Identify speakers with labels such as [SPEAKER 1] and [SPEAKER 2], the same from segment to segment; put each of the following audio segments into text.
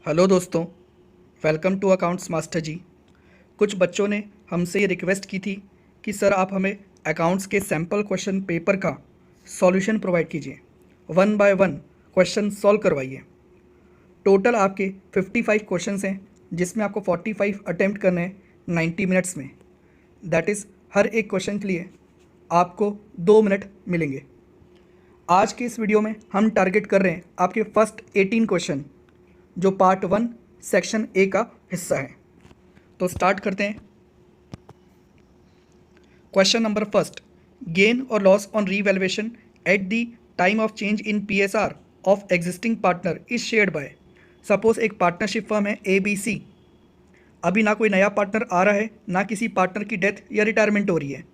[SPEAKER 1] Hello दोस्तों, welcome to accounts master जी। कुछ बच्चों ने हमसे ये रिक्वेस्ट की थी कि सर आप हमें अकाउंट्स के सैम्पल क्वेश्चन पेपर का सॉल्यूशन प्रोवाइड कीजिए, one by one question solve करवाइए। टोटल आपके 55 क्वेश्चंस हैं, जिसमें आपको 45 अटैम्प्ट करने हैं 90 मिनट्स में। दैट इज़ हर एक क्वेश्चन के लिए आपको 2 मिनट मिलेंगे। आज के इस वीडियो में हम टारगेट कर रहे हैं आपके फर्स्ट 18 क्वेश्चन, जो पार्ट 1 सेक्शन ए का हिस्सा है। तो स्टार्ट करते हैं। क्वेश्चन नंबर फर्स्ट, गेन और loss on revaluation eight the time of change in PSR of existing partner is shared by. Suppose एक पार्टनरशिप फर्म है ABC। अभी ना कोई नया पार्टनर आ रहा है, ना किसी पार्टनर की डेथ या रिटायरमेंट हो रही है।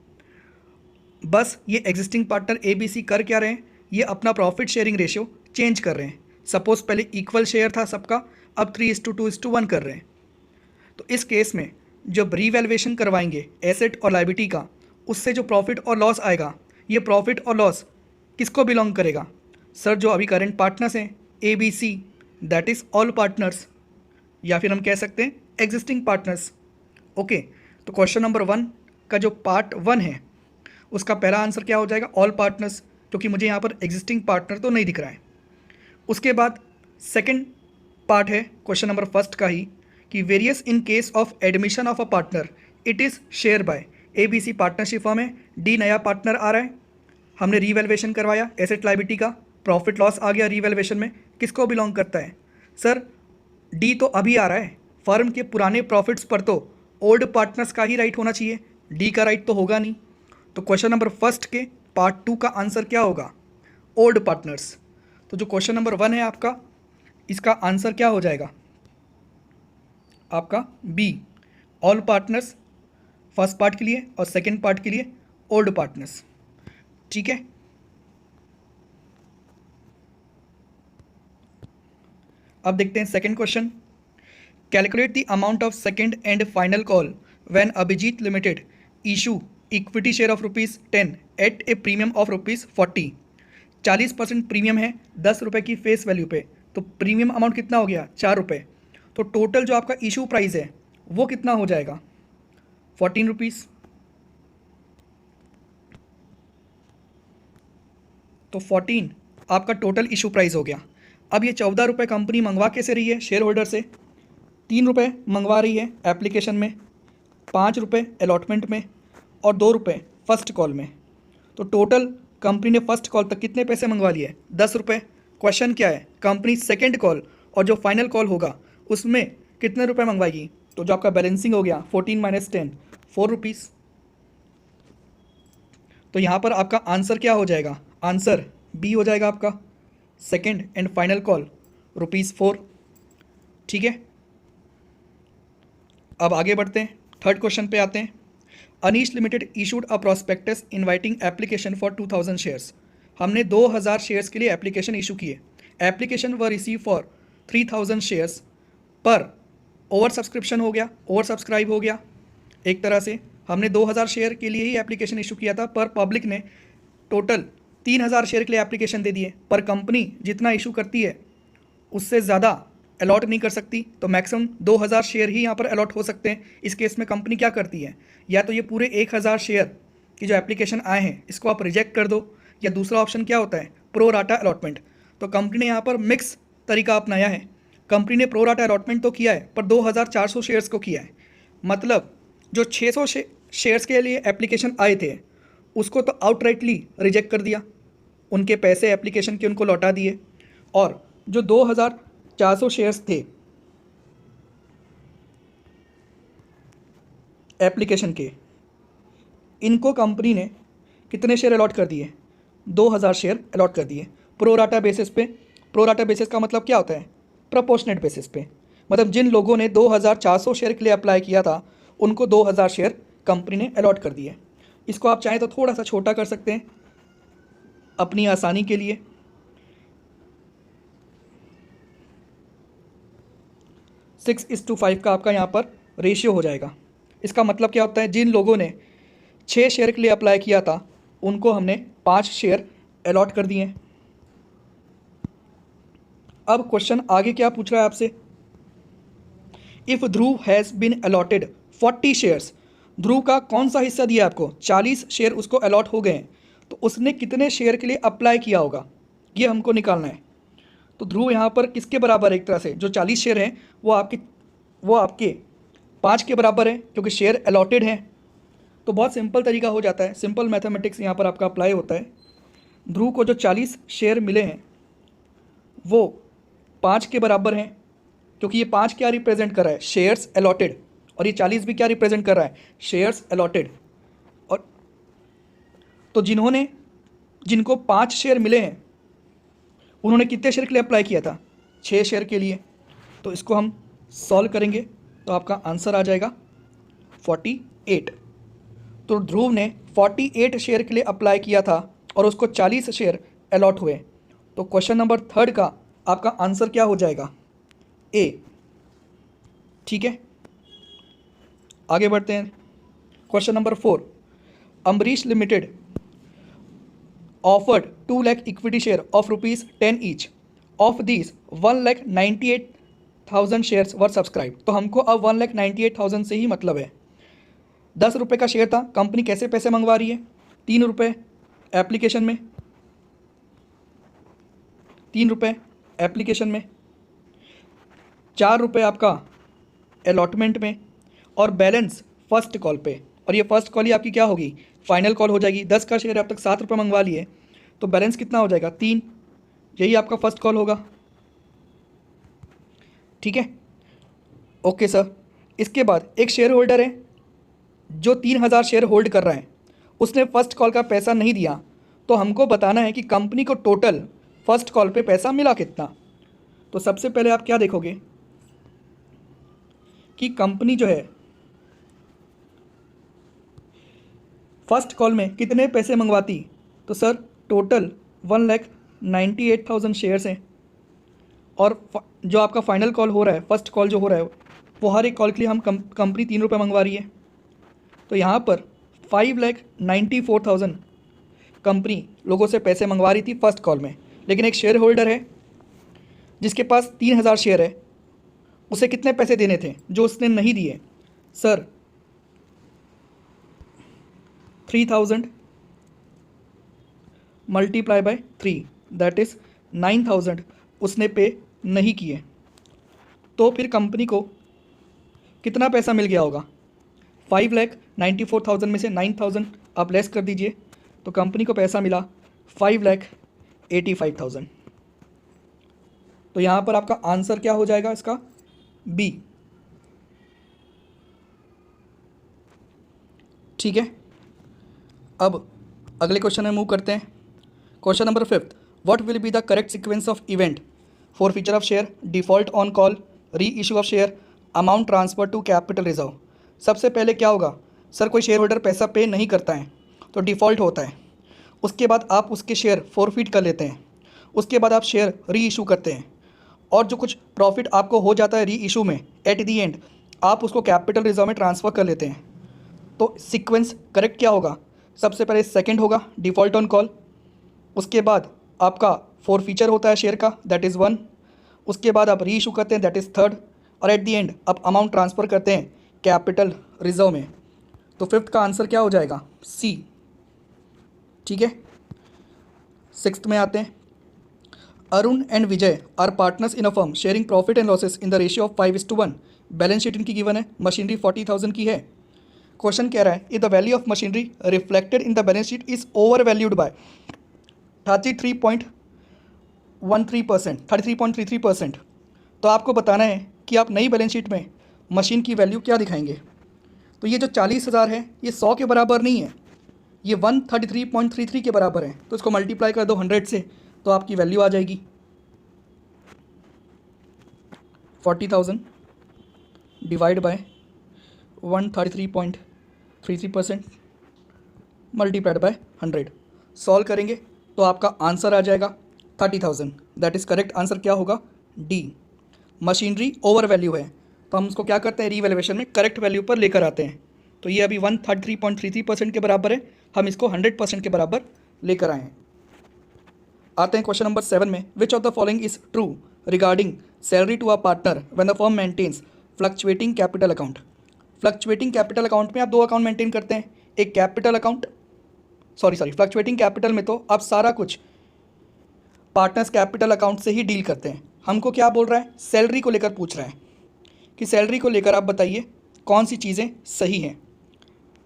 [SPEAKER 1] बस ये एग्जिस्टिंग पार्टनर ABC कर क्या रहे हैं, ये अपना प्रॉफिट शेयरिंग रेशियो चेंज कर रहे हैं। सपोज पहले इक्वल शेयर था सबका, अब 3:2:1 कर रहे हैं। तो इस केस में जब रीवैल्यूएशन करवाएंगे एसेट और लायबिलिटी का, उससे जो प्रॉफिट और लॉस आएगा, ये प्रॉफिट और लॉस किसको बिलोंग करेगा? सर, जो अभी करंट पार्टनर्स हैं ABC, that is all partners, या फिर हम कह सकते हैं एग्जिस्टिंग पार्टनर्स। ओके, तो क्वेश्चन नंबर 1 का जो पार्ट 1 है, उसका पहला आंसर क्या हो जाएगा? ऑल पार्टनर्स, क्योंकि मुझे यहाँ पर एग्जिस्टिंग पार्टनर तो नहीं दिख रहा है। उसके बाद सेकंड पार्ट है क्वेश्चन नंबर फर्स्ट का ही, कि various in case of admission of a partner it is share by. ABC partnership firm है, D नया पार्टनर आ रहा है, हमने रीवैल्यूएशन करवाया एसेट लायबिलिटी का, प्रॉफिट लॉस आ गया रीवैल्यूएशन में, किसको बिलोंग करता है? सर, D तो अभी आ रहा है, फर्म के पुराने प्रॉफिट्स पर तो ओल्ड पार्टनर्स का ही राइट होना चाहिए, D का राइट तो होगा नहीं। तो क्वेश्चन नंबर फर्स्ट के पार्ट 2 का आंसर क्या होगा? Old partners. तो जो क्वेश्चन नंबर 1 है आपका, इसका आंसर क्या हो जाएगा आपका? B, all partners first part के लिए, और सेकंड पार्ट के लिए ओल्ड पार्टनर्स। ठीक है, अब देखते हैं second question. Calculate the amount of second and final call when Abhijeet limited issue equity share of ₹10 at a premium of ₹40। 40% premium है 10 रुपये की फेस वैल्यू पे, तो प्रीमियम अमाउंट कितना हो गया? 4 रुपये। तो टोटल जो आपका इशू प्राइस है वो कितना हो जाएगा? 14 रुपीज़। तो 14 आपका टोटल इशू प्राइस हो गया। अब ये 14 रुपये कंपनी मंगवा कैसे रही है? शेयर होल्डर से 3 रुपये मंगवा रही है एप्लीकेशन में, 5 रुपये अलॉटमेंट में, और 2 रुपये फर्स्ट कॉल में। तो टोटल कंपनी ने फर्स्ट कॉल तक कितने पैसे मंगवा लिए? 10 रुपये। क्वेश्चन क्या है? कंपनी सेकेंड कॉल और जो फाइनल कॉल होगा उसमें कितने रुपए मंगवाएगी? तो जो आपका बैलेंसिंग हो गया 14 - 10, 4 रुपीज़। तो यहाँ पर आपका आंसर क्या हो जाएगा? आंसर B हो जाएगा आपका, सेकेंड एंड फाइनल कॉल ₹4। ठीक है, अब आगे बढ़ते हैं, थर्ड क्वेश्चन पे आते हैं। Anish limited issued a prospectus inviting application for 2000 shares. हमने 2000 शेयर्स के लिए एप्लीकेशन इशू किए। एप्लीकेशन व रिसीव फॉर 3000 शेयर्स, पर ओवर सब्सक्रिप्शन हो गया, ओवर सब्सक्राइब हो गया। एक तरह से हमने 2000 शेयर के लिए ही एप्लीकेशन इशू किया था, पर पब्लिक ने टोटल 3000 शेयर के लिए एप्लीकेशन दे दिए। पर कंपनी जितना इशू करती है उससे ज़्यादा अलॉट नहीं कर सकती, तो मैक्सिमम 2000 शेयर ही यहाँ पर अलॉट हो सकते हैं। इस केस में कंपनी क्या करती है, या तो ये पूरे 1000 शेयर की जो एप्लीकेशन आए हैं इसको आप रिजेक्ट कर दो, या दूसरा ऑप्शन क्या होता है? Pro rata allotment. तो कंपनी ने यहाँ पर मिक्स तरीका अपनाया है। कंपनी ने प्रो राटा अलॉटमेंट तो किया है, पर 2400 शेयर्स को किया है। मतलब जो 600 शेयर्स के लिए एप्लीकेशन आए थे उसको तो आउटराइटली रिजेक्ट कर दिया, उनके पैसे एप्लीकेशन के उनको लौटा दिए। और जो 2400 शेयर्स थे एप्लीकेशन के, इनको कंपनी ने कितने शेयर अलॉट कर दिए? 2000 शेयर अलॉट कर दिए प्रो राटा बेसिस पे। प्रो राटा बेसिस का मतलब क्या होता है? प्रोपोर्शनेट बेसिस पे। मतलब जिन लोगों ने 2400 शेयर के लिए अप्लाई किया था उनको 2000 शेयर कंपनी ने अलॉट कर दिए। इसको आप चाहें तो थोड़ा सा छोटा कर सकते हैं अपनी आसानी के लिए। 6:5 का आपका यहाँ पर रेशियो हो जाएगा। इसका मतलब क्या होता है? जिन लोगों ने 6 शेयर के लिए अप्लाई किया था उनको हमने 5 शेयर अलॉट कर दिए। अब क्वेश्चन आगे क्या पूछ रहा है आपसे? If Dhruv has been allotted 40 shares, Dhruv का कौन सा हिस्सा दिया आपको, 40 शेयर उसको अलॉट हो गए हैं, तो उसने कितने शेयर के लिए अप्लाई किया होगा, ये हमको निकालना है। तो ध्रुव यहाँ पर किसके बराबर है, एक तरह से जो 40 शेयर हैं वो आपके 5 के बराबर है, क्योंकि शेयर अलॉटेड हैं। तो बहुत सिंपल तरीका हो जाता है, सिंपल मैथमेटिक्स यहाँ पर आपका अप्लाई होता है। ध्रुव को जो 40 शेयर मिले हैं वो 5 के बराबर हैं, क्योंकि ये 5 क्या रिप्रेजेंट कर रहा है, शेयर्स अलॉटेड, और ये 40 भी क्या रिप्रेजेंट कर रहा है, शेयर्स अलॉटेड। और तो जिनको 5 शेयर मिले हैं उन्होंने कितने शेयर के लिए अप्लाई किया था, 6 शेयर के लिए। तो इसको हम सॉल्व करेंगे तो आपका आंसर आ जाएगा 48। तो ध्रुव ने 48 शेयर के लिए अप्लाई किया था और उसको 40 शेयर अलॉट हुए। तो क्वेश्चन नंबर 3 का आपका आंसर क्या हो जाएगा, ए। ठीक है, आगे बढ़ते हैं। Question number 4, Ambarish limited offered 2 lakh equity share of ₹10 each, of this 1,98,000 shares were subscribe. तो हमको अब 1,98,000 से ही मतलब है। 10 रुपये का शेयर था, कंपनी कैसे पैसे मंगवा रही है, 3 रुपये एप्लीकेशन में, 3 रुपये एप्लीकेशन में, 4 रुपये आपका अलॉटमेंट में, और बैलेंस फर्स्ट कॉल पे। और ये फर्स्ट कॉल ही आपकी क्या होगी, फाइनल कॉल हो जाएगी। 10 का शेयर अब तक 7 रुपये मंगवा लिए, तो बैलेंस कितना हो जाएगा, 3। यही आपका फर्स्ट कॉल होगा। ठीक है, ओके सर। इसके बाद एक शेयर होल्डर है जो 3000 शेयर होल्ड कर रहा है, उसने फर्स्ट कॉल का पैसा नहीं दिया, तो हमको बताना है कि कंपनी को टोटल फर्स्ट कॉल पे पैसा मिला कितना। तो सबसे पहले आप क्या देखोगे कि कंपनी जो है फर्स्ट कॉल में कितने पैसे मंगवाती। तो सर टोटल 1,98,000 शेयर्स हैं, और जो आपका फाइनल कॉल हो रहा है, फर्स्ट कॉल जो हो रहा है, वो हर एक कॉल के लिए हम कंपनी 3 रुपये मंगवा रही है। तो यहाँ पर 5,94,000 कंपनी लोगों से पैसे मंगवा रही थी फर्स्ट कॉल में। लेकिन एक शेयर होल्डर है जिसके पास 3,000 शेयर है, उसे कितने पैसे देने थे जो उसने नहीं दिए। Sir 3,000 multiply by 3 that is 9,000 उसने पे नहीं किए। तो फिर कंपनी को कितना पैसा मिल गया होगा, 5,94,000 में से 9,000 आप लेस कर दीजिए, तो कंपनी को पैसा मिला 5,85,000। तो यहाँ पर आपका आंसर क्या हो जाएगा इसका, बी। ठीक है, अब अगले क्वेश्चन में मूव करते हैं। Question number 5, what will be the correct sequence of event forfeiture of share, default on call, reissue of share, amount transfer to capital reserve. सबसे पहले क्या होगा, सर कोई शेयर होल्डर पैसा पे नहीं करता है तो डिफ़ॉल्ट होता है, उसके बाद आप उसके शेयर फॉरफिट कर लेते हैं, उसके बाद आप शेयर री इशू करते हैं, और जो कुछ प्रॉफिट आपको हो जाता है री इशू में, एट दी एंड आप उसको कैपिटल रिजर्व में ट्रांसफ़र कर लेते हैं। तो सीक्वेंस करेक्ट क्या होगा, सबसे पहले सेकंड होगा डिफ़ॉल्ट ऑन कॉल, उसके बाद आपका फॉरफीचर होता है शेयर का, दैट इज़ 1, उसके बाद आप री इशू करते हैं, दैट इज़ 3rd, और एट दी एंड आप अमाउंट ट्रांसफ़र करते हैं कैपिटल रिजर्व में। तो 5th का आंसर क्या हो जाएगा, सी। ठीक है, 6th में आते हैं। Arun and Vijay are partners in a firm sharing profit and losses in the ratio of 5:1। Balance sheet इनकी गिवन है, मशीनरी 40,000 की है। क्वेश्चन कह रहा है if the value of machinery reflected in the balance sheet is overvalued by 33.33%। तो आपको बताना है कि आप नई बैलेंस शीट में मशीन की वैल्यू क्या दिखाएंगे। तो ये जो 40,000 है ये 100 के बराबर नहीं है, ये 133.33 के बराबर है। तो इसको मल्टीप्लाई कर दो 100 से, तो आपकी वैल्यू आ जाएगी 40,000 divide by 133.33% multiplied by 100। Solve करेंगे तो आपका आंसर आ जाएगा 30,000। दैट इज़ करेक्ट आंसर क्या होगा, डी। मशीनरी ओवर वैल्यू है, तो हम उसको क्या करते हैं, रीवैल्यूएशन में करेक्ट वैल्यू पर लेकर आते हैं। तो ये अभी 133.33% के बराबर है, हम इसको 100% के बराबर लेकर आए हैं। आते हैं क्वेश्चन नंबर 7 में, which of the following is true regarding salary to a partner when the firm maintains fluctuating capital account. Fluctuating capital account में आप दो अकाउंट मेंटेन करते हैं, एक capital account, sorry fluctuating capital में तो आप सारा कुछ पार्टनर्स कैपिटल अकाउंट से ही डील करते हैं। हमको क्या बोल रहा है, सैलरी को लेकर पूछ रहा है कि सैलरी को लेकर आप बताइए कौन सी चीज़ें सही हैं।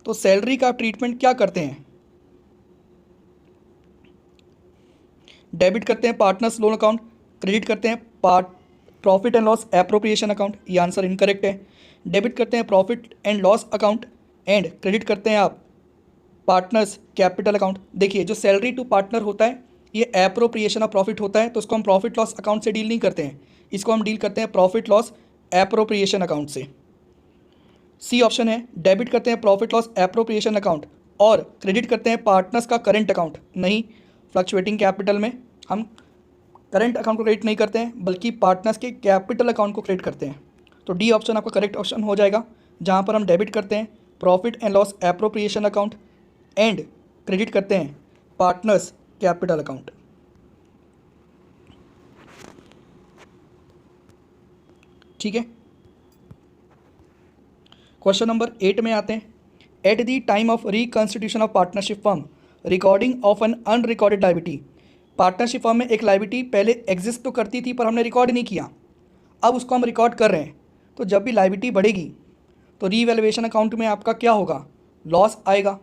[SPEAKER 1] तो सैलरी का ट्रीटमेंट क्या करते हैं, डेबिट करते हैं पार्टनर्स लोन अकाउंट, क्रेडिट करते हैं profit and loss appropriation account, ये आंसर इनकरेक्ट है। डेबिट करते हैं profit and loss account and credit करते हैं आप पार्टनर्स कैपिटल अकाउंट। देखिए जो सैलरी टू पार्टनर होता है ये एप्रोप्रिएशन ऑफ प्रॉफिट होता है, तो इसको हम प्रॉफिट लॉस अकाउंट से डील नहीं करते हैं, इसको हम डील करते हैं प्रॉफिट लॉस एप्रोप्रिएशन अकाउंट से। सी ऑप्शन है, डेबिट करते हैं प्रॉफिट लॉस एप्रोप्रिएशन अकाउंट और क्रेडिट करते हैं पार्टनर्स का करंट अकाउंट। नहीं, फ्लक्चुएटिंग कैपिटल में हम करंट अकाउंट को क्रेडिट नहीं करते हैं बल्कि पार्टनर्स के कैपिटल अकाउंट को क्रेडिट करते हैं। तो डी ऑप्शन आपका करेक्ट ऑप्शन हो जाएगा, जहाँ पर हम डेबिट करते हैं profit and loss appropriation account and credit करते हैं पार्टनर्स कैपिटल अकाउंट। ठीक है, क्वेश्चन नंबर 8 में आते हैं। At the time of reconstitution of partnership firm recording of an unrecorded liability. Partnership firm में एक लायबिलिटी पहले एग्जिस्ट तो करती थी पर हमने रिकॉर्ड नहीं किया, अब उसको हम रिकॉर्ड कर रहे हैं। तो जब भी लायबिलिटी बढ़ेगी तो रीवैल्यूएशन अकाउंट में आपका क्या होगा, लॉस आएगा।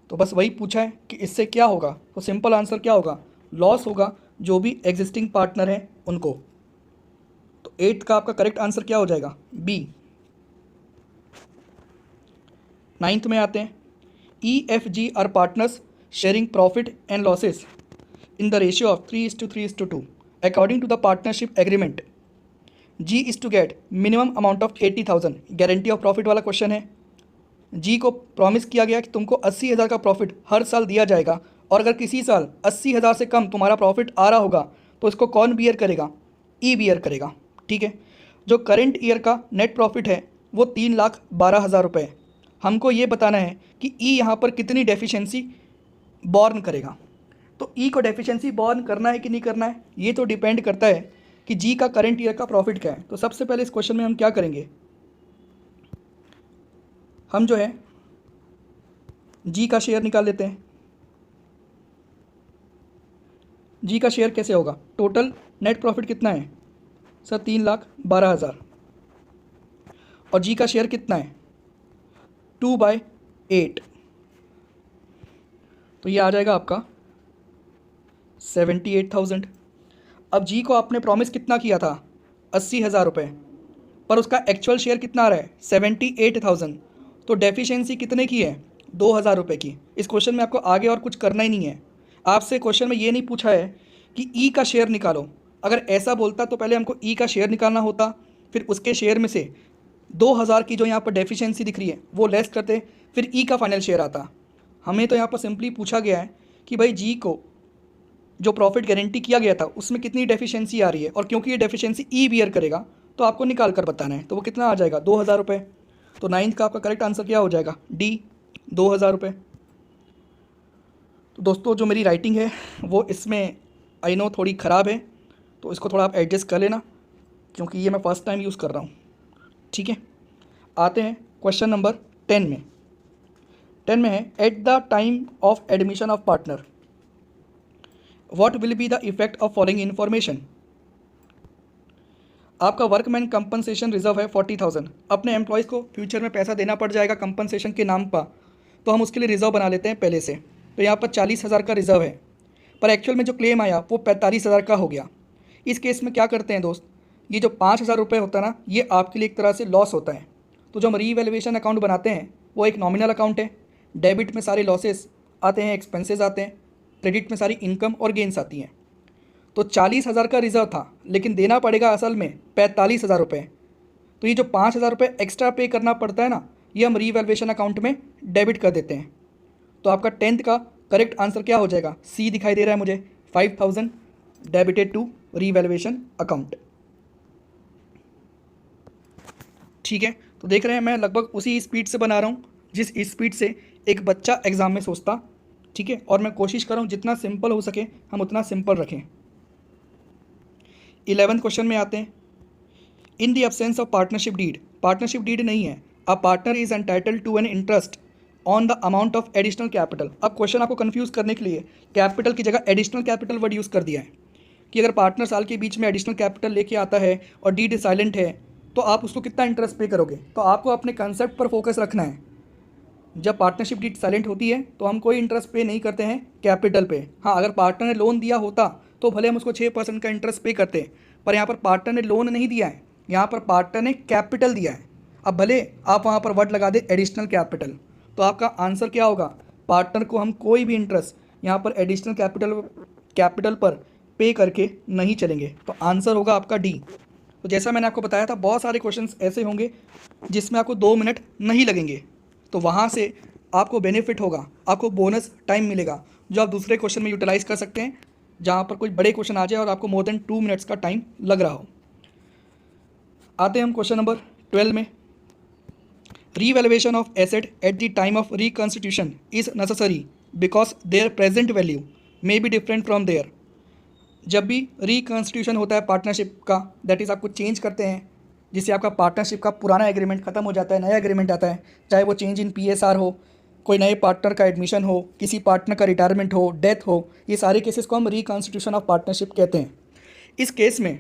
[SPEAKER 1] तो बस वही पूछा है कि इससे क्या होगा, तो सिंपल आंसर क्या होगा, लॉस होगा जो भी एग्जिस्टिंग पार्टनर हैं उनको। तो 8 का आपका करेक्ट आंसर क्या हो जाएगा, बी। 9th में आते हैं। EFG are partners sharing profit and losses in the ratio of 3:3:2 according to the partnership agreement. G is to get minimum amount of 80,000, guarantee of profit वाला क्वेश्चन है। G को promise किया गया कि तुमको 80,000 का प्रॉफिट हर साल दिया जाएगा, और अगर किसी साल 80,000 से कम तुम्हारा प्रॉफिट आ रहा होगा तो इसको कौन बियर करेगा, E बियर करेगा। ठीक है, जो करंट ईयर का नेट प्रॉफिट है वो 3,12,000 रुपये। हमको ये बताना है कि E यहाँ पर कितनी डेफिशिएंसी बॉर्न करेगा। तो E को डेफिशिएंसी बॉर्न करना है कि नहीं करना है, ये तो डिपेंड करता है कि G का करंट ईयर का प्रॉफिट क्या है। तो सबसे पहले इस क्वेश्चन में हम क्या करेंगे, हम जो है G का शेयर निकाल लेते हैं। G का शेयर कैसे होगा, टोटल नेट प्रॉफिट कितना है सर, 3,12,000, और G का शेयर कितना है 2/8, तो ये आ जाएगा आपका 78,000। अब G को आपने प्रॉमिस कितना किया था, 80,000 रुपये, पर उसका एक्चुअल शेयर कितना आ रहा है 78,000, तो डेफिशिएंसी कितने की है 2,000 रुपये की। इस क्वेश्चन में आपको आगे और कुछ करना ही नहीं है। आपसे क्वेश्चन में ये नहीं पूछा है कि E का शेयर निकालो, अगर ऐसा बोलता तो पहले हमको E का शेयर निकालना होता, फिर उसके शेयर में से 2,000 की जो यहाँ पर डेफिशिएंसी दिख रही है वो लेस करते, फिर E का फाइनल शेयर आता। हमें तो यहाँ पर सिंपली पूछा गया है कि भाई G को जो प्रॉफिट गारंटी किया गया था उसमें कितनी डेफिशिएंसी आ रही है, और क्योंकि ये डेफिशिएंसी E बियर करेगा तो आपको निकाल कर बताना है। तो वो कितना आ जाएगा 2,000 रुपये। तो 9th का आपका करेक्ट आंसर क्या हो जाएगा, डी, 2,000 रुपये। तो दोस्तों जो मेरी राइटिंग है वो इसमें आई नो थोड़ी ख़राब है, तो इसको थोड़ा आप एडजस्ट कर लेना क्योंकि ये मैं फ़र्स्ट टाइम यूज़ कर रहा हूँ। ठीक है, आते हैं क्वेश्चन नंबर 10 में। 10 में है, eight the time of admission of partner what will be the effect of following information. आपका वर्कमैन कंपनसेशन रिजर्व है 40,000, अपने एम्प्लॉयज़ को फ्यूचर में पैसा देना पड़ जाएगा कंपनसेशन के नाम पर, तो हम उसके लिए रिजर्व बना लेते हैं पहले से। तो यहाँ पर 40,000 का रिजर्व है, पर एक्चुअल में जो क्लेम आया वो 45,000 का हो गया। इस केस में क्या करते हैं दोस्त, ये जो 5,000 रुपये होता है ना, ये आपके लिए एक तरह से लॉस होता है। तो जो हम रीवैल्यूएशन अकाउंट बनाते हैं वो एक नॉमिनल अकाउंट है। डेबिट में सारे लॉसेस आते हैं, एक्सपेंसेस आते हैं, क्रेडिट में सारी इनकम और गेंस आती हैं। तो 40,000 का रिजर्व था, लेकिन देना पड़ेगा असल में 45,000 रुपये। तो ये जो 5,000 रुपये एक्स्ट्रा पे करना पड़ता है ना, ये हम रीवैल्यूएशन अकाउंट में डेबिट कर देते हैं। तो आपका 10th का करेक्ट आंसर क्या हो जाएगा, सी दिखाई दे रहा है मुझे, 5,000 डेबिटेड टू रीवैल्यूएशन अकाउंट। ठीक है, तो देख रहे हैं मैं लगभग उसी स्पीड से बना रहा हूँ जिस स्पीड से एक बच्चा एग्ज़ाम में सोचता। ठीक है, और मैं कोशिश कर रहा हूँ जितना सिंपल हो सके हम उतना सिंपल रखें। 11th क्वेश्चन में आते हैं। In the absence of partnership deed, partnership deed नहीं है, a partner is entitled to an interest on the amount of additional capital. अब क्वेश्चन आपको कंफ्यूज करने के लिए कैपिटल की जगह एडिशनल कैपिटल वर्ड यूज़ कर दिया है कि अगर पार्टनर साल के बीच में एडिशनल कैपिटल लेके आता है और डीड साइलेंट है तो आप उसको कितना इंटरेस्ट पे करोगे। तो आपको अपने कंसेप्ट पर फोकस रखना है। जब पार्टनरशिप डीड साइलेंट होती है तो हम कोई इंटरेस्ट पे नहीं करते हैं कैपिटल पे। हाँ, अगर पार्टनर ने लोन दिया होता तो भले हम उसको 6% का इंटरेस्ट पे करते, पर यहाँ पर पार्टनर ने लोन नहीं दिया है, यहाँ पर पार्टनर ने कैपिटल दिया है। अब भले आप वहाँ पर वर्ड लगा दे एडिशनल कैपिटल, तो आपका आंसर क्या होगा, पार्टनर को हम कोई भी इंटरेस्ट यहाँ पर एडिशनल कैपिटल पर पे करके नहीं चलेंगे। तो आंसर होगा आपका डी। तो जैसा मैंने आपको बताया था, बहुत सारे क्वेश्चंस ऐसे होंगे जिसमें आपको 2 मिनट नहीं लगेंगे, तो वहाँ से आपको बेनिफिट होगा, आपको बोनस टाइम मिलेगा जो आप दूसरे क्वेश्चन में यूटिलाइज़ कर सकते हैं, जहाँ पर कोई बड़े क्वेश्चन आ जाए और आपको मोर देन 2 मिनट्स का टाइम लग रहा हो। आते हैं हम क्वेश्चन नंबर 12 में। Revaluation of asset at the time of reconstitution is necessary because their present value may be different from their. जब भी रिकॉन्स्टिट्यूशन होता है पार्टनरशिप का, दैट इज़ आपको चेंज करते हैं, जिससे आपका पार्टनरशिप का पुराना एग्रीमेंट खत्म हो जाता है, नया एग्रीमेंट आता है, चाहे वो चेंज इन पीएसआर हो, कोई नए पार्टनर का एडमिशन हो, किसी पार्टनर का रिटायरमेंट हो, डेथ हो, ये सारे केसेस को हम रिकॉन्स्टिट्यूशन ऑफ पार्टनरशिप कहते हैं। इस केस में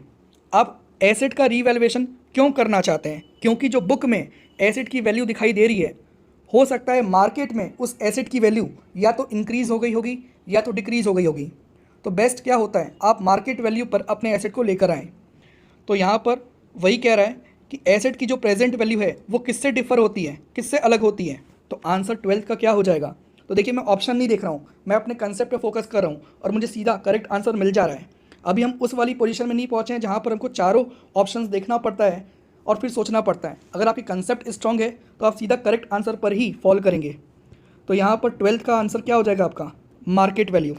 [SPEAKER 1] आप एसेट का रीवैल्यूएशन क्यों करना चाहते हैं, क्योंकि जो बुक में एसेट की वैल्यू दिखाई दे रही है, हो सकता है मार्केट में उस एसेट की वैल्यू या तो इंक्रीज़ हो गई होगी या तो डिक्रीज़ हो गई होगी। तो बेस्ट क्या होता है, आप मार्केट वैल्यू पर अपने एसेट को लेकर आएँ। तो यहाँ पर वही कह रहा है कि एसेट की जो प्रेजेंट वैल्यू है वो किससे डिफ़र होती है, किससे अलग होती है। तो आंसर 12th का क्या हो जाएगा। तो देखिए, मैं ऑप्शन नहीं देख रहा हूँ, मैं अपने कंसेप्ट पे फोकस कर रहा हूँ और मुझे सीधा करेक्ट आंसर मिल जा रहा है। अभी हम उस वाली पोजीशन में नहीं पहुँचे हैं जहाँ पर हमको चारों ऑप्शंस देखना पड़ता है और फिर सोचना पड़ता है। अगर आपकी कंसेप्ट स्ट्रॉन्ग है तो आप सीधा करेक्ट आंसर पर ही फॉलो करेंगे। तो यहाँ पर 12th का आंसर क्या हो जाएगा आपका, market value,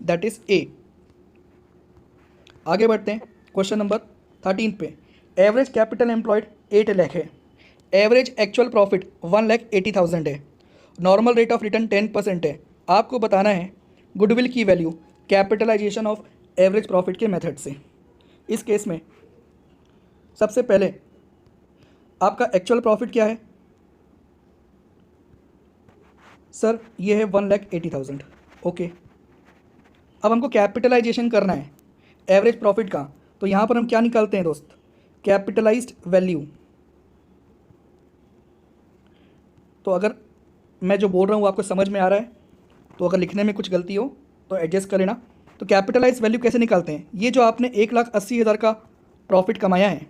[SPEAKER 1] that is a. आगे बढ़ते हैं क्वेश्चन नंबर 13 पे। एवरेज कैपिटल एम्प्लॉयड 8 लाख है, एवरेज एक्चुअल प्रॉफिट 1,80,000 है, नॉर्मल रेट ऑफ रिटर्न 10% है। आपको बताना है गुडविल की value capitalisation of average profit के मेथड से। इस केस में सबसे पहले आपका एक्चुअल प्रॉफिट क्या है सर, ये है 1,80,000। ओके, अब हमको कैपिटलाइजेशन करना है एवरेज प्रॉफिट का, तो यहाँ पर हम क्या निकालते हैं दोस्त, कैपिटलाइज्ड वैल्यू। तो अगर मैं जो बोल रहा हूँ आपको समझ में आ रहा है, तो अगर लिखने में कुछ गलती हो तो एडजस्ट कर लेना। तो कैपिटलाइज वैल्यू कैसे निकालते हैं, ये जो आपने 1,80,000 का प्रॉफिट कमाया है,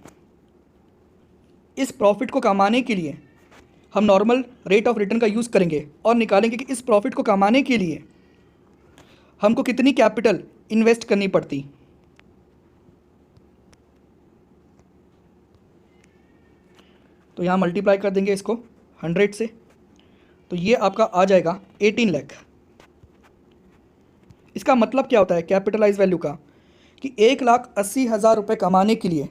[SPEAKER 1] इस प्रॉफिट को कमाने के लिए हम नॉर्मल रेट ऑफ रिटर्न का यूज़ करेंगे और निकालेंगे कि इस प्रॉफिट को कमाने के लिए हमको कितनी कैपिटल इन्वेस्ट करनी पड़ती। तो यहाँ मल्टीप्लाई कर देंगे इसको 100 से, तो ये आपका आ जाएगा 18 लाख। इसका मतलब क्या होता है कैपिटलाइज वैल्यू का, कि 1,80,000 रुपये कमाने के लिए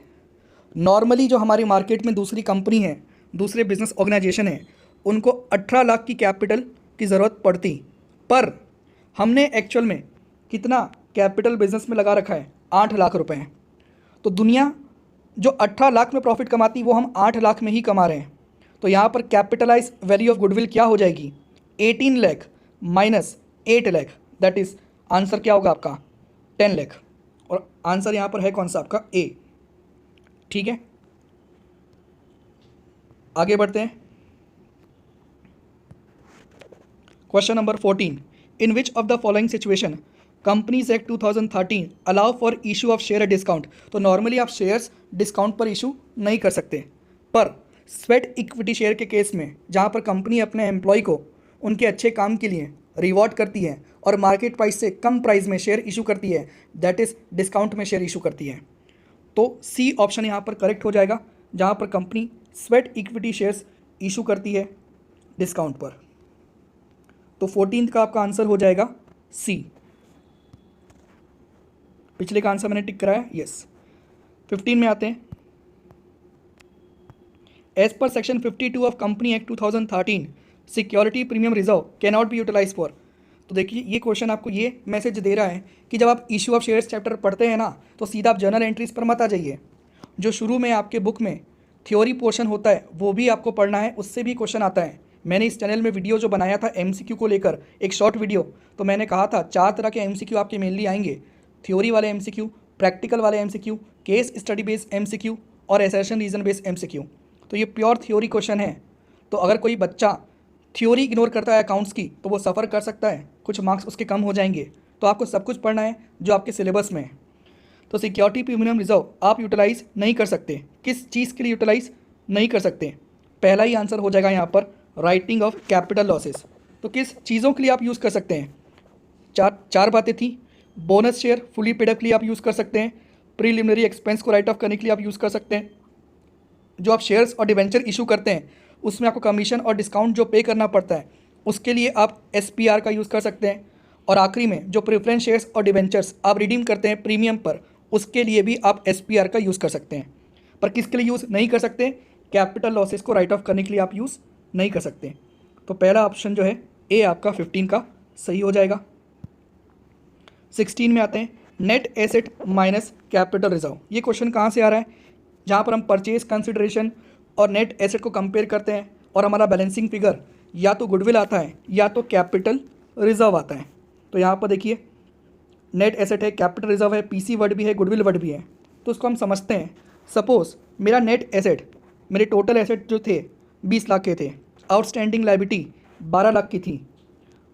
[SPEAKER 1] नॉर्मली जो हमारी मार्केट में दूसरी कंपनी है, दूसरे बिजनेस ऑर्गेनाइजेशन है, उनको 18 लाख की कैपिटल की ज़रूरत पड़ती, पर हमने एक्चुअल में कितना कैपिटल बिजनेस में लगा रखा है, 8 लाख रुपए हैं। तो दुनिया जो 18 लाख में प्रॉफिट कमाती वो हम 8 लाख में ही कमा रहे हैं। तो यहाँ पर कैपिटलाइज वैल्यू ऑफ गुडविल क्या हो जाएगी, 18 lakh minus 8 lakh, that is answer क्या होगा आपका 10 लाख। और आंसर यहाँ पर है कौन सा आपका ए। ठीक है, आगे बढ़ते हैं question number 14। In which of the following situation companies act 2013 allow for issue of share discount. तो नॉर्मली आप शेयर्स डिस्काउंट पर इशू नहीं कर सकते, पर स्वेट इक्विटी शेयर के केस में जहाँ पर कंपनी अपने एम्प्लॉय को उनके अच्छे काम के लिए रिवॉर्ड करती है और मार्केट प्राइस से कम प्राइस में शेयर इशू करती है, दैट इज़ डिस्काउंट में शेयर इशू करती है। तो सी ऑप्शन यहाँ पर करेक्ट हो जाएगा, जहाँ पर company sweat equity shares issue करती है डिस्काउंट पर। तो 14th का आपका आंसर हो जाएगा सी। पिछले का आंसर मैंने टिक कराया, यस। 15 में आते हैं। As per section 52 of company act 2013 security premium reserve can not be utilise for. तो देखिए, ये क्वेश्चन आपको ये मैसेज दे रहा है कि जब आप इशू ऑफ शेयर्स चैप्टर पढ़ते हैं ना, तो सीधा आप जर्नल एंट्रीज पर मत आ जाइए। जो शुरू में आपके बुक में थ्योरी पोर्शन होता है वो भी आपको पढ़ना है, उससे भी क्वेश्चन आता है। मैंने इस चैनल में वीडियो जो बनाया था एमसीक्यू को लेकर, एक शॉर्ट वीडियो, तो मैंने कहा था 4 तरह के एमसीक्यू आपके मेनली आएंगे, थ्योरी वाले एमसीक्यू, प्रैक्टिकल वाले MCQ, case study based MCQ और असर्शन रीजन बेस्ड एमसीक्यू। तो ये प्योर थ्योरी क्वेश्चन है। तो अगर कोई बच्चा थ्योरी इग्नोर करता है अकाउंट्स की तो वो सफ़र कर सकता है, कुछ मार्क्स उसके कम हो जाएंगे। तो आपको सब कुछ पढ़ना है जो आपके सिलेबस में है। तो सिक्योरिटी प्रीमियम रिजर्व आप यूटिलाइज नहीं कर सकते। किस चीज़ के लिए यूटिलाइज नहीं कर सकते? पहला ही आंसर हो जाएगा यहाँ पर, राइटिंग ऑफ कैपिटल लॉसेस। तो किस चीज़ों के लिए आप यूज़ कर सकते हैं? चार बातें थी। Bonus share fully paid up के लिए आप यूज़ कर सकते हैं। प्रीलिमिनरी एक्सपेंस को राइट ऑफ करने के लिए आप यूज़ कर सकते हैं। जो आप शेयर्स और डिवेंचर इशू करते हैं उसमें आपको कमीशन और डिस्काउंट जो पे करना पड़ता है उसके लिए आप एसपीआर का यूज़ कर सकते हैं। और आखिरी में जो प्रेफरेंस शेयर्स और डिवेंचर्स आप रिडीम करते हैं प्रीमियम पर, उसके लिए भी आप एसपीआर का यूज़ कर सकते हैं। पर किसके लिए यूज़ नहीं कर सकते? कैपिटल लॉसेस को राइट ऑफ करने के लिए आप यूज़ नहीं कर सकते। तो पहला ऑप्शन जो है ए आपका 15 का सही हो जाएगा। 16 में आते हैं, net asset minus capital reserve. ये क्वेश्चन कहाँ से आ रहा है? जहाँ पर हम परचेज कंसिडरेशन और नेट एसेट को कंपेयर करते हैं और हमारा बैलेंसिंग फिगर या तो गुडविल आता है या तो कैपिटल रिजर्व आता है। तो यहाँ पर देखिए नेट एसेट है, कैपिटल रिजर्व है, पीसी वर्ड भी है, गुडविल वर्ड भी है। तो उसको हम समझते हैं। सपोज मेरा नेट एसेट, मेरे टोटल एसेट जो थे 20 लाख के थे, आउटस्टैंडिंग लायबिलिटी 12 लाख की थी।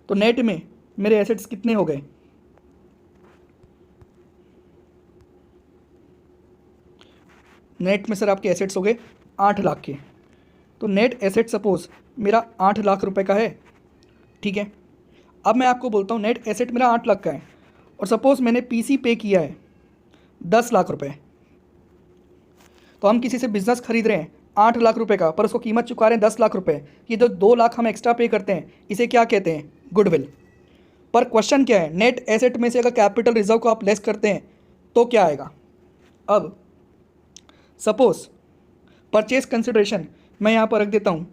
[SPEAKER 1] तो नेट में मेरे एसेट्स कितने हो गए? नेट में सर आपके एसेट्स हो गए 8 लाख के। तो नेट एसेट सपोज मेरा 8 लाख रुपए का है, ठीक है। अब मैं आपको बोलता हूँ नेट एसेट मेरा 8 लाख का है और सपोज मैंने पीसी पे किया है 10 लाख रुपए। तो हम किसी से बिजनेस खरीद रहे हैं 8 लाख रुपए का, पर उसको कीमत चुका रहे हैं 10 लाख रुपए। ये जो 2 लाख हम एक्स्ट्रा पे करते हैं इसे क्या कहते हैं? गुडविल। पर क्वेश्चन क्या है, नेट एसेट में से अगर कैपिटल रिजर्व को आप लेस करते हैं तो क्या आएगा? अब सपोज परचेज कंसिडरेशन मैं यहाँ पर रख देता हूँ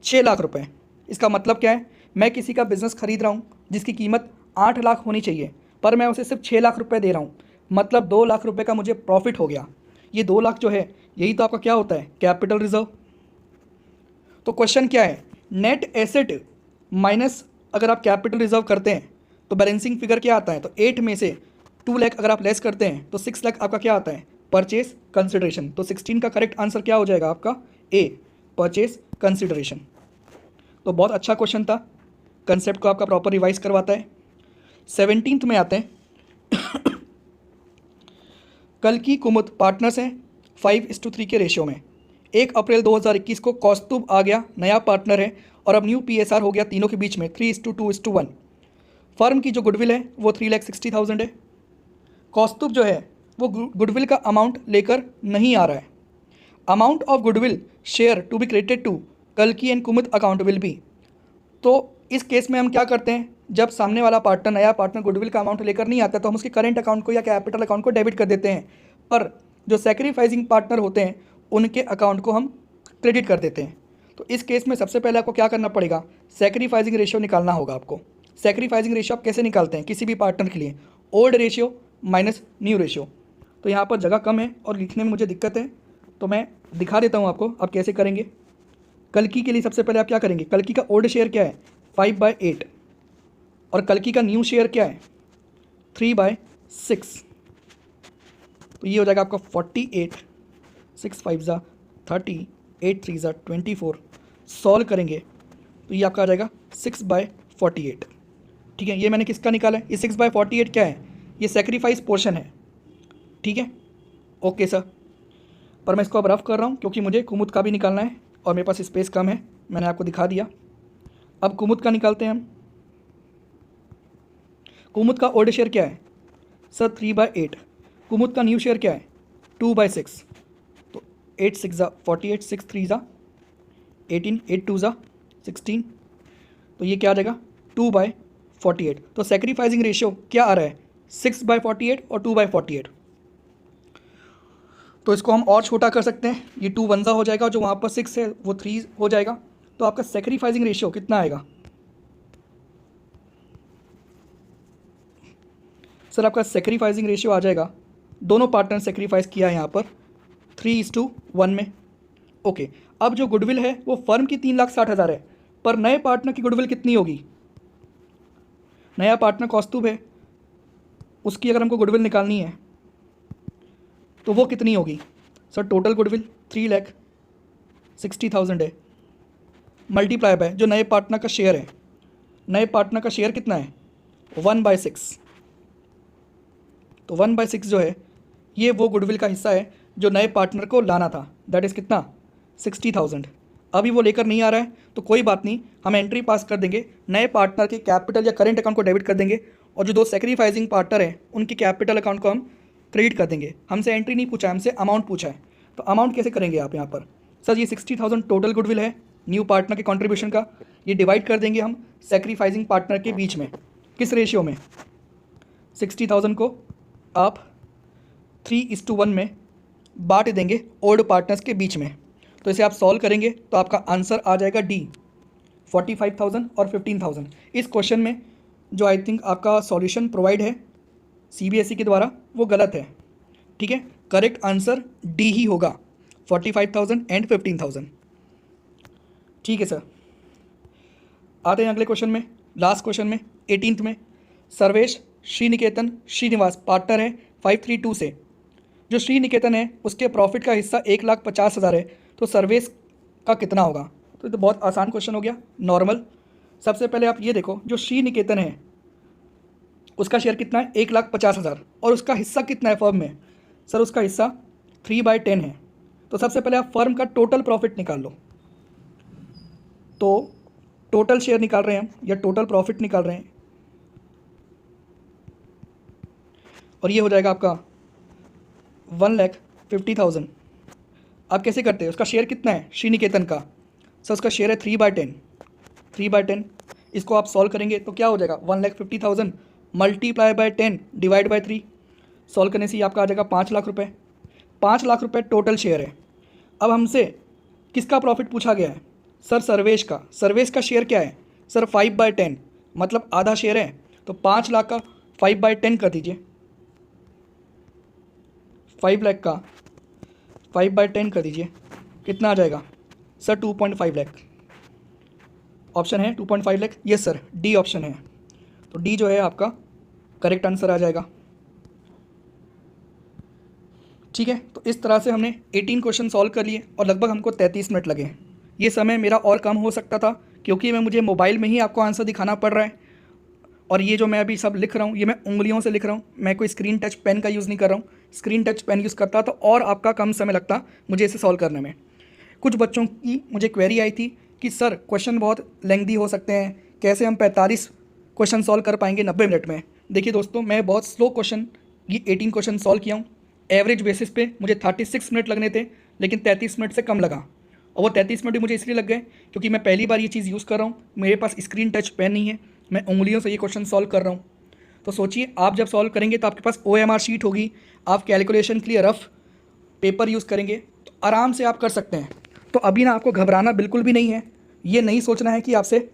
[SPEAKER 1] 6 लाख रुपए। इसका मतलब क्या है? मैं किसी का बिजनेस खरीद रहा हूँ जिसकी कीमत 8 लाख होनी चाहिए, पर मैं उसे सिर्फ 6 लाख रुपए दे रहा हूँ, मतलब 2 लाख रुपए का मुझे प्रॉफिट हो गया। ये 2 लाख जो है यही तो आपका क्या होता है? Capital reserve. तो क्वेश्चन क्या है, नेट एसेट माइनस अगर आप कैपिटल रिजर्व करते हैं तो बैलेंसिंग फिगर क्या आता है? तो 8 में से 2 लाख अगर आप लेस करते हैं तो 6 लाख आपका क्या आता है? Purchase consideration. तो 16 का करेक्ट आंसर क्या हो जाएगा आपका? ए, परचेज कंसिडरेशन। तो बहुत अच्छा क्वेश्चन था, कंसेप्ट को आपका प्रॉपर रिवाइज करवाता है। 17th में आते हैं, कल की कुमुद पार्टनर्स हैं 5:3 के रेशियो में। 1 अप्रैल 2021 को कौस्तुभ आ गया, नया पार्टनर है, और अब न्यू पीएसआर हो गया तीनों के बीच में 3:2:1। फर्म की जो गुडविल है वो 3,60,000 है। कौस्तुभ जो है वो गुडविल का अमाउंट लेकर नहीं आ रहा है। Amount of goodwill share to be credited to कल्की and Kumud account will be. तो इस केस में हम क्या करते हैं, जब सामने वाला पार्टनर, नया पार्टनर गुडविल का अमाउंट लेकर नहीं आता तो हम उसके करंट अकाउंट को या कैपिटल अकाउंट को डेबिट कर देते हैं, पर जो सैक्रिफाइसिंग पार्टनर होते हैं उनके अकाउंट को हम क्रेडिट कर देते हैं। तो इस केस में सबसे पहले आपको क्या करना पड़ेगा? सैक्रिफाइसिंग रेशियो निकालना होगा आपको। सैक्रिफाइसिंग रेशियो आप कैसे निकालते हैं किसी भी पार्टनर के लिए? Old ratio minus new ratio. तो यहाँ पर जगह कम है और लिखने में मुझे दिक्कत है, तो मैं दिखा देता हूँ आपको आप कैसे करेंगे। कल्की के लिए सबसे पहले आप क्या करेंगे? कल्की का ओल्ड शेयर क्या है? 5/8, और कल्की का न्यू शेयर क्या है? 3/6। तो ये हो जाएगा आपका 48, 6 5 ज़ा 30, 8 3 ज़ा 24। सॉल्व करेंगे तो ये आपका आ जाएगा 6/48। ठीक है, ये मैंने किसका निकाला है? ये 6/48 क्या है? ये सेक्रीफाइस पोर्शन है। ठीक है, ओके सर। पर मैं इसको अब रफ कर रहा हूँ क्योंकि मुझे कुमुद का भी निकालना है और मेरे पास स्पेस कम है, मैंने आपको दिखा दिया। अब कुमुद का निकालते हैं हम। कुमुद का ओल्ड शेयर क्या है सर? 3/8। कुमुद का न्यू शेयर क्या है? 2/6। तो 8 6 ज़ा 48, 6 3 ज़ा 18, 8 2 ज़ा 16। तो ये क्या आ जाएगा? 2/48। तो सेक्रीफाइसिंग रेशियो क्या आ रहा है? 6/48 और 2/48। तो इसको हम और छोटा कर सकते हैं, ये 2 1 ज़ा हो जाएगा, जो वहाँ पर 6 है वो 3 हो जाएगा। तो आपका सेक्रीफाइसिंग रेशियो कितना आएगा सर? आपका सेक्रीफाइसिंग रेशियो आ जाएगा, दोनों पार्टनर सेक्रीफाइस किया है यहाँ पर 3:1 में। ओके, अब जो गुडविल है वो फर्म की 3,60,000 है, पर नए पार्टनर की गुडविल कितनी होगी? नया पार्टनर कौस्तुभ है, उसकी अगर हमको गुडविल निकालनी है तो वो कितनी होगी? सर टोटल गुडविल 3,60,000 है, मल्टीप्लाई बाय जो नए पार्टनर का शेयर है। नए पार्टनर का शेयर कितना है? 1/6। तो 1/6 जो है ये वो गुडविल का हिस्सा है जो नए पार्टनर को लाना था, दैट इज़ कितना? 60,000। अभी वो लेकर नहीं आ रहा है तो कोई बात नहीं, हम एंट्री पास कर देंगे, नए पार्टनर के कैपिटल या करेंट अकाउंट को डेबिट कर देंगे, और जो 2 सेक्रीफाइसिंग पार्टनर हैं उनकी कैपिटल अकाउंट को हम क्रेडिट कर देंगे। हमसे एंट्री नहीं पूछा है, हमसे अमाउंट पूछा है। तो अमाउंट कैसे करेंगे आप यहाँ पर? सर ये 60,000 टोटल गुडविल है न्यू पार्टनर के कॉन्ट्रीब्यूशन का, ये डिवाइड कर देंगे हम सेक्रीफाइसिंग पार्टनर के बीच में। किस रेशियो में? 60,000 को आप 3:1 में बांट देंगे ओल्ड पार्टनर्स के बीच में। तो इसे आप सॉल्व करेंगे तो आपका आंसर आ जाएगा डी, 45,000 और 15,000। इस क्वेश्चन में जो आई थिंक आपका सॉल्यूशन प्रोवाइड है सीबीएसई के द्वारा वो गलत है, ठीक है। करेक्ट आंसर डी ही होगा, 45,000 एंड 15,000। ठीक है सर, आते हैं अगले क्वेश्चन में, लास्ट क्वेश्चन में 18th में। सर्वेश श्रीनिकेतन श्रीनिवास पार्टनर है 532 से। जो श्रीनिकेतन है उसके प्रॉफिट का हिस्सा 1,50,000 है, तो सर्वेश का कितना होगा? तो ये तो बहुत आसान क्वेश्चन हो गया, नॉर्मल। सबसे पहले आप ये देखो, जो श्रीनिकेतन है उसका शेयर कितना है? 1,50,000, और उसका हिस्सा कितना है फर्म में? सर उसका हिस्सा 3/10 है। तो सबसे पहले आप फर्म का टोटल प्रॉफिट निकाल लो। तो टोटल शेयर निकाल रहे हैं हम या टोटल प्रॉफिट निकाल रहे हैं, और ये हो जाएगा आपका 1,50,000। आप कैसे करते हैं? उसका शेयर कितना है श्रीनिकेतन का? सर उसका शेयर है 3/10। 3/10 इसको आप सॉल्व करेंगे तो क्या हो जाएगा? 1,50,000 multiply by 10 divide by 3। Solve करने से ही आपका आ जाएगा 5 लाख रुपये। 5 लाख रुपये टोटल शेयर है। अब हमसे किसका प्रॉफिट पूछा गया है? सर सर्वेश का। सर्वेश का शेयर क्या है? सर 5/10, मतलब आधा शेयर है। तो 5 लाख का 5/10 कर दीजिए, 5 लाख का 5/10 कर दीजिए, कितना आ जाएगा? सर 2.5 लाख। ऑप्शन है 2.5 lakh? Yes sir, D option है। तो डी जो है आपका करेक्ट आंसर आ जाएगा। ठीक है, तो इस तरह से हमने 18 क्वेश्चन सॉल्व कर लिए और लगभग हमको 33 मिनट लगे। ये समय मेरा और कम हो सकता था क्योंकि मुझे मोबाइल में ही आपको आंसर दिखाना पड़ रहा है, और ये जो मैं अभी सब लिख रहा हूँ ये मैं उंगलियों से लिख रहा हूँ, मैं कोई स्क्रीन टच पेन का यूज़ नहीं कर रहा हूँ। स्क्रीन टच पेन यूज़ करता तो और आपका कम समय लगता मुझे इसे सॉल्व करने में। कुछ बच्चों की मुझे क्वेरी आई थी कि सर क्वेश्चन बहुत लेंथी हो सकते हैं, कैसे हम 45 क्वेश्चन सॉल्व कर पाएंगे 90 मिनट में। देखिए दोस्तों, मैं बहुत स्लो क्वेश्चन ये 18 क्वेश्चन सॉल्व किया हूँ। एवरेज बेसिस पे मुझे 36 मिनट लगने थे, लेकिन 33 मिनट से कम लगा, और वो 33 मिनट भी मुझे इसलिए लग गए क्योंकि मैं पहली बार ये चीज़ यूज़ कर रहा हूँ, मेरे पास स्क्रीन टच पेन नहीं है, मैं उंगलियों से ये क्वेश्चन सॉल्व कर रहा हूँ। तो सोचिए आप जब सॉल्व करेंगे तो आपके पास OMR शीट होगी, आप कैलकुलेशन के लिए रफ पेपर यूज़ करेंगे तो आराम से आप कर सकते हैं। तो अभी ना आपको घबराना बिल्कुल भी नहीं है, ये नहीं सोचना है कि आपसे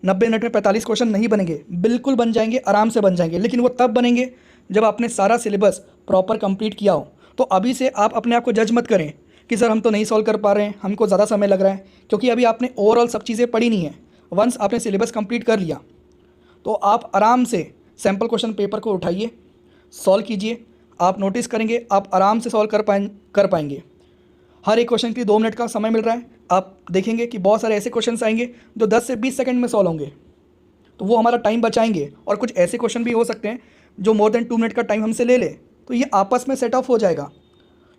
[SPEAKER 1] 90 मिनट में 45 क्वेश्चन नहीं बनेंगे, बिल्कुल बन जाएंगे, आराम से बन जाएंगे, लेकिन वो तब बनेंगे जब आपने सारा सिलेबस प्रॉपर कंप्लीट किया हो। तो अभी से आप अपने आप को जज मत करें कि सर हम तो नहीं सॉल्व कर पा रहे हैं, हमको ज़्यादा समय लग रहा है, क्योंकि अभी आपने ओवरऑल सब चीज़ें पढ़ी नहीं है। वंस आपने सिलेबस कंप्लीट कर लिया तो आप आराम से सैम्पल क्वेश्चन पेपर को उठाइए, सॉल्व कीजिए, आप नोटिस करेंगे आप आराम से सॉल्व कर पाएंगे। हर एक क्वेश्चन के लिए 2 मिनट का समय मिल रहा है, आप देखेंगे कि बहुत सारे ऐसे क्वेश्चंस आएंगे जो 10 से 20 सेकंड में सॉल्व होंगे, तो वो हमारा टाइम बचाएंगे। और कुछ ऐसे क्वेश्चन भी हो सकते हैं जो मोर देन 2 मिनट का टाइम हमसे ले ले, तो ये आपस में सेट ऑफ हो जाएगा।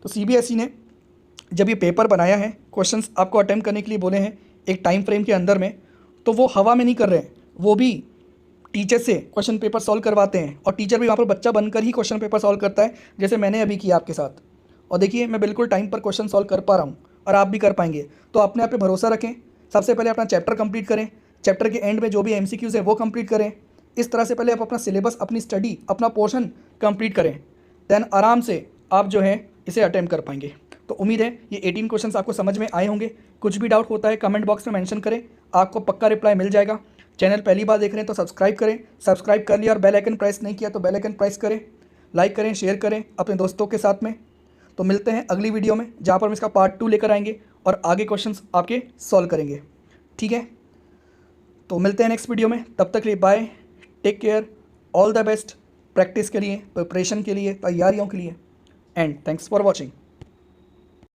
[SPEAKER 1] तो CBSE ने जब ये पेपर बनाया है, क्वेश्चंस आपको अटेम्प्ट करने के लिए बोले हैं एक टाइम फ्रेम के अंदर में, तो वो हवा में नहीं कर रहे हैं, वो भी टीचर से क्वेश्चन पेपर सॉल्व करवाते हैं, और टीचर भी वहाँ पर बच्चा बनकर ही क्वेश्चन पेपर सॉल्व करता है, जैसे मैंने अभी किया आपके साथ। और देखिए मैं बिल्कुल टाइम पर क्वेश्चन सॉल्व कर पा रहा हूँ, और आप भी कर पाएंगे। तो अपने आप पे भरोसा रखें, सबसे पहले अपना चैप्टर कंप्लीट करें, चैप्टर के एंड में जो भी MCQs है वो कंप्लीट करें। इस तरह से पहले आप अपना सिलेबस, अपनी स्टडी, अपना पोर्शन कंप्लीट करें, देन आराम से आप जो है इसे अटेम्प्ट कर पाएंगे। तो उम्मीद है ये 18 क्वेश्चंस आपको समझ में आए होंगे। कुछ भी डाउट होता है कमेंट बॉक्स में मेंशन करें, आपको पक्का रिप्लाई मिल जाएगा। चैनल पहली बार देख रहे हैं तो सब्सक्राइब करें, सब्सक्राइब कर लिया और बेल आइकन प्रेस नहीं किया तो बेल आइकन प्रेस करें, लाइक करें, शेयर करें अपने दोस्तों के साथ में। तो मिलते हैं अगली वीडियो में जहाँ पर हम इसका पार्ट 2 लेकर आएंगे और आगे क्वेश्चंस आपके सॉल्व करेंगे। ठीक है, तो मिलते हैं नेक्स्ट वीडियो में। तब तक के लिए bye, take care, all the best practice के लिए, प्रिपरेशन के लिए, तैयारियों के लिए, एंड थैंक्स फॉर वॉचिंग।